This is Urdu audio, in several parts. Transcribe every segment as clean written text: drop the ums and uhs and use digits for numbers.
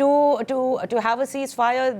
to have a ceasefire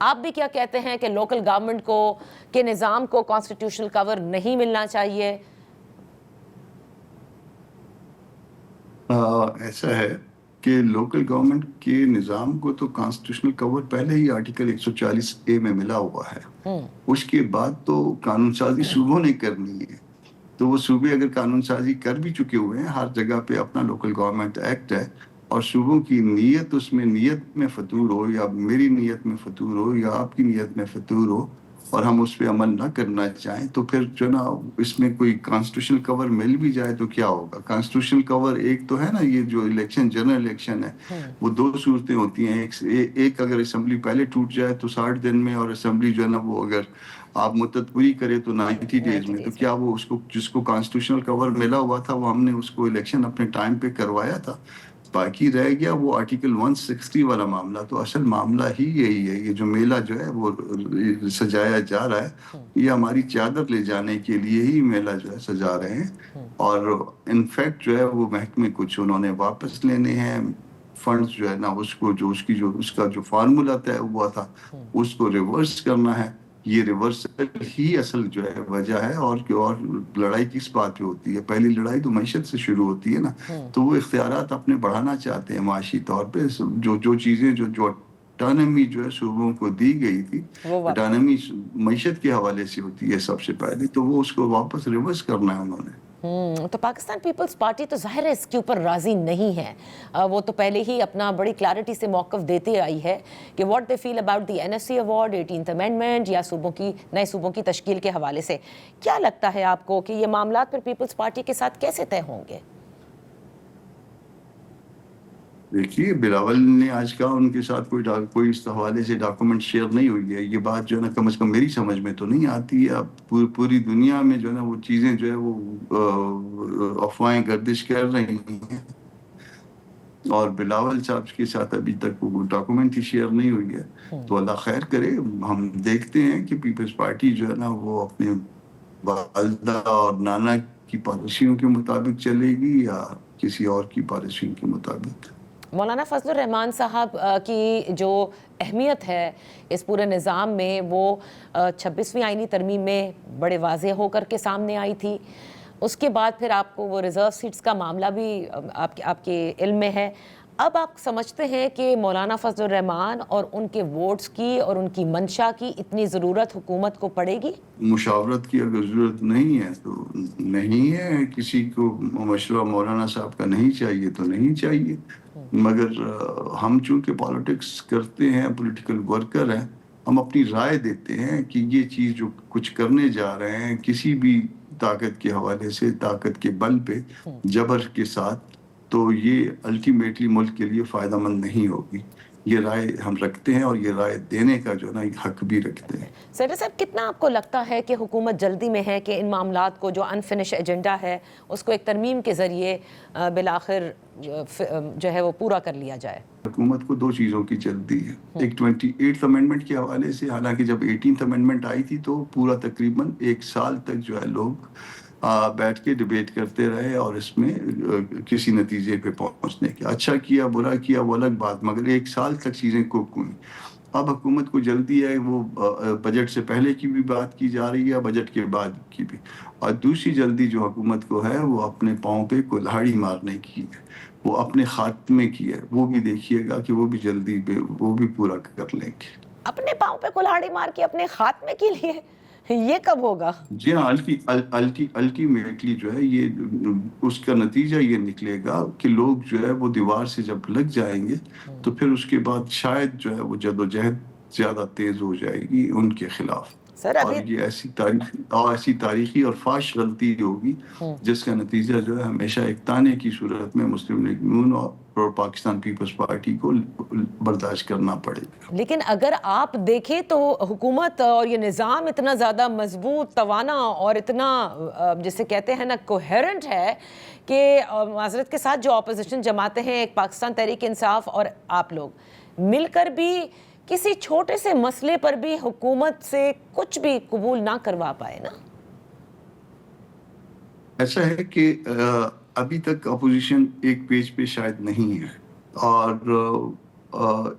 آپ بھی کیا کہتے ہیں کہ لوکل گورنمنٹ کو کے نظام کو کانسٹیٹیوشنل کور نہیں ملنا چاہیے؟ ایسا ہے کہ لوکل گورنمنٹ کے نظام کو تو کانسٹیٹیوشنل کور پہلے ہی آرٹیکل 140A میں ملا ہوا ہے. اس کے بعد تو قانون سازی صوبوں نے کرنی ہے. تو وہ صوبے اگر قانون سازی کر بھی چکے ہوئے ہیں، ہر جگہ پہ اپنا لوکل گورنمنٹ ایکٹ ہے، اور صوبوں کی نیت اس میں نیت میں فطور ہو، یا میری نیت میں فطور ہو، یا آپ کی نیت میں فطور ہو، اور ہم اس پہ عمل نہ کرنا چاہیں، تو پھر جو نا اس میں کوئی کانسٹیٹیوشنل کور مل بھی جائے تو کیا ہوگا. کانسٹیٹیوشنل کور ایک تو ہے نا، یہ جو الیکشن جنرل الیکشن ہے، وہ دو صورتیں ہوتی ہیں. ایک اگر اسمبلی پہلے ٹوٹ جائے تو 60 دن میں، اور اسمبلی جو ہے نا وہ اگر آپ مدت پوری کرے تو 90 ڈیز میں. تو کیا وہ اس کو جس کو کانسٹیٹیوشنل کور ملا ہوا تھا، وہ ہم نے اس کو الیکشن اپنے ٹائم پہ کروایا تھا. باقی رہ گیا وہ آرٹیکل 160 والا معاملہ. تو اصل معاملہ ہی یہی ہے، یہ جو میلہ جو ہے وہ سجایا جا رہا ہے، یہ ہماری چادر لے جانے کے لیے ہی میلہ جو ہے سجا رہے ہیں. اور انفیکٹ جو ہے وہ محکمے کچھ انہوں نے واپس لینے ہیں فنڈز جو ہے نا، اس کو جو اس کا جو فارمولا طے ہوا تھا اس کو ریورس کرنا ہے. یہ ریورسل ہی اصل جو ہے وجہ ہے. اور لڑائی کس بات پہ ہوتی ہے؟ پہلی لڑائی تو معیشت سے شروع ہوتی ہے نا. تو وہ اختیارات اپنے بڑھانا چاہتے ہیں معاشی طور پہ. جو چیزیں جو اٹانمی جو ہے صوبوں کو دی گئی تھی، اٹانمی معیشت کے حوالے سے ہوتی ہے سب سے پہلے، تو وہ اس کو واپس ریورس کرنا ہے انہوں نے. تو پاکستان پیپلز پارٹی تو ظاہر ہے اس کے اوپر راضی نہیں ہے. وہ تو پہلے ہی اپنا بڑی کلیئرٹی سے موقف دیتے آئی ہے کہ what they feel about the NSC award, 18th amendment, یا نئے صوبوں کی تشکیل کے حوالے سے. کیا لگتا ہے آپ کو کہ یہ معاملات پھر پیپلز پارٹی کے ساتھ کیسے طے ہوں گے؟ دیکھیے، بلاول نے آج کہا ان کے ساتھ کوئی اس حوالے سے ڈاکومنٹ شیئر نہیں ہوئی ہے. یہ بات جو ہے نا کم از کم میری سمجھ میں تو نہیں آتی ہے. اب پوری دنیا میں جو ہے نا وہ چیزیں جو ہے وہ افواہیں گردش کر رہی ہیں، اور بلاول صاحب کے ساتھ ابھی تک وہ ڈاکومنٹ ہی شیئر نہیں ہوئی ہے. تو اللہ خیر کرے. ہم دیکھتے ہیں کہ پیپلز پارٹی جو ہے نا وہ اپنے والدہ اور نانا کی پالیسیوں کے مطابق چلے گی یا کسی اور کی پالیسیوں کے مطابق. مولانا فضل الرحمان صاحب کی جو اہمیت ہے اس پورے نظام میں، وہ 26ویں آئینی ترمیم میں بڑے واضح ہو کر کے سامنے آئی تھی. اس کے بعد پھر آپ کو وہ ریزرو سیٹس کا معاملہ بھی آپ کے علم میں ہے. اب آپ سمجھتے ہیں کہ مولانا فضل الرحمان اور ان کے ووٹس کی اور ان کی منشا کی اتنی ضرورت حکومت کو پڑے گی؟ مشاورت کی اگر ضرورت نہیں ہے تو نہیں ہے. کسی کو مشورہ مولانا صاحب کا نہیں چاہیے تو نہیں چاہیے. مگر ہم چونکہ پالیٹکس کرتے ہیں، پولیٹیکل ورکر ہیں، ہم اپنی رائے دیتے ہیں کہ یہ چیز جو کچھ کرنے جا رہے ہیں کسی بھی طاقت کے حوالے سے، طاقت کے بل پہ، جبر کے ساتھ، تو یہ الٹیمیٹلی ملک کے لیے فائدہ مند نہیں ہوگی. یہ رائے ہم رکھتے ہیں، اور یہ رائے دینے کا جو ہے نا حق بھی رکھتے ہیں. سیڈر صاحب، کتنا آپ کو لگتا ہے کہ حکومت جلدی میں ہے کہ ان معاملات کو جو انفنش ایجنڈا ہے اس کو ایک ترمیم کے ذریعے بالآخر جو ہے وہ پورا کر لیا جائے؟ حکومت کو دو چیزوں کی جلدی ہے. ایک 28th امینڈمنٹ کے حوالے سے، حالانکہ جب 18th امینڈمنٹ آئی تھی تو پورا تقریباً 1 سال تک جو ہے لوگ بیٹھ کے ڈیبیٹ کرتے رہے، اور اس میں کسی نتیجے پہ پہنچنے کے، اچھا کیا برا کیا وہ الگ بات، مگر 1 سال تک چیزیں کوک ہوئیں. اب حکومت کو جلدی ہے، وہ بجٹ سے پہلے کی بھی بات کی جا رہی ہے، بجٹ کے بعد کی بھی. اور دوسری جلدی جو حکومت کو ہے وہ اپنے پاؤں پہ کلہاڑی مارنے کی ہے، وہ اپنے خاتمے کی ہے. وہ بھی دیکھیے گا کہ وہ بھی جلدی وہ بھی پورا کر لیں گے. اپنے پاؤں پہ کلہاڑی مار کے اپنے خاتمے کے لیے؟ یہ کب ہوگا؟ جی ہاں، الٹیمیٹلی جو ہے یہ اس کا نتیجہ یہ نکلے گا کہ لوگ جو ہے وہ دیوار سے جب لگ جائیں گے تو پھر اس کے بعد شاید جو ہے وہ جدوجہد زیادہ تیز ہو جائے گی ان کے خلاف. اور یہ ایسی تاریخی اور فاش غلطی ہوگی جس کا نتیجہ جو ہے ہمیشہ ایک تانے کی صورت میں مسلم لیگ نون اور پاکستان پیپلز پارٹی کو برداشت کرنا پڑے گا. لیکن اگر آپ دیکھیں تو حکومت اور یہ نظام اتنا زیادہ مضبوط، توانا اور اتنا جسے کہتے ہیں نا کوہیرنٹ ہے کہ معذرت کے ساتھ جو اپوزیشن جماعتیں ہیں، ایک پاکستان تحریک انصاف اور آپ لوگ مل کر بھی کسی چھوٹے سے مسئلے پر بھی حکومت سے کچھ بھی قبول نہ کروا پائے نا. ایسا ہے کہ ابھی تک اپوزیشن ایک پیج پہ شاید نہیں ہے، اور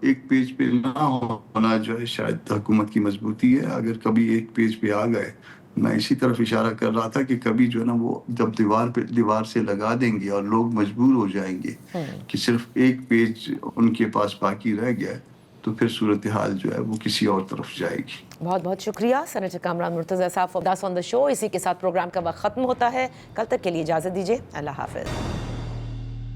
ایک پیج پہ نہ ہونا جو ہے شاید حکومت کی مضبوطی ہے. اگر کبھی ایک پیج پہ آ گئے, میں اسی طرف اشارہ کر رہا تھا کہ کبھی جو ہے نا وہ جب دیوار سے لگا دیں گے اور لوگ مجبور ہو جائیں گے کہ صرف ایک پیج ان کے پاس باقی رہ گیا, تو پھر صورتحال جو ہے وہ کسی اور طرف جائے گی. بہت بہت شکریہ سینیٹر کامران مرتضیٰ صاحب فار آن دا شو. اسی کے ساتھ پروگرام کا وقت ختم ہوتا ہے. کل تک کے لیے اجازت دیجیے. اللہ حافظ.